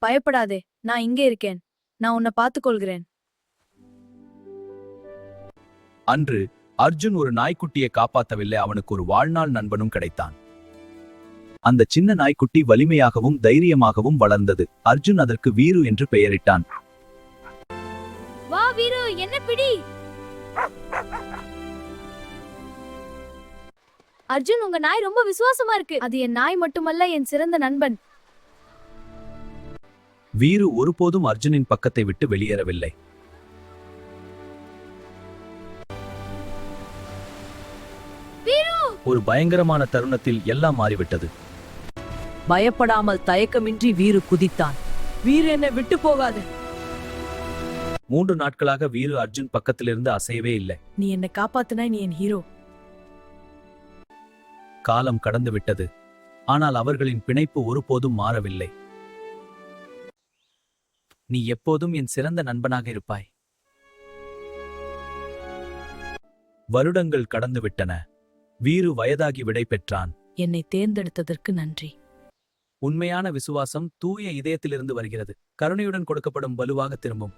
பயப்படாதே, நான் இங்கே இருக்கேன். நான் உன்னை பார்த்துக்கொள்கிறேன். அன்று அர்ஜுன் ஒரு நாய்க்குட்டியை காப்பாற்றவில்லை, அவனுக்கு ஒரு வாழ்நாள் நண்பனும் கிடைத்தான். அந்த சின்ன நாய்க்குட்டி வலிமையாகவும் தைரியமாகவும் வளர்ந்தது. அர்ஜுன் அதற்கு வீரு என்று பெயரிட்டான். வா வீரு, என்ன பிடி. அர்ஜுன், உங்க நாய் ரொம்ப விசுவாசமா இருக்கு. அது என் நாய் மட்டுமல்ல, என் சிறந்த நண்பன். வீரு ஒருபோதும் அர்ஜுனின் பக்கத்தை விட்டு வெளியேறவில்லை. ஒரு பயங்கரமான தருணத்தில் எல்லாம் மாறிவிட்டது. பயப்படாமல் தயக்கமின்றி வீரு குதித்தான். வீரு என்னை விட்டு போகாது. 3 நாட்களாக வீரு அர்ஜுன் பக்கத்திலிருந்து அசையவே இல்லை. நீ என்னை காப்பாத்தினாய், நீ என் ஹீரோ. காலம் கடந்து விட்டது, ஆனால் அவர்களின் பிணைப்பு ஒருபோதும் மாறவில்லை. நீ எப்போதும் என் சிறந்த நண்பனாக இருப்பாய். வருடங்கள் கடந்து விட்டன. வீரு வயதாகி விடை பெற்றான். என்னை தேர்ந்தெடுத்ததற்கு நன்றி. உண்மையான விசுவாசம் தூய இதயத்திலிருந்து வருகிறது. கருணையுடன் கொடுக்கப்படும் வலுவாக திரும்பும்.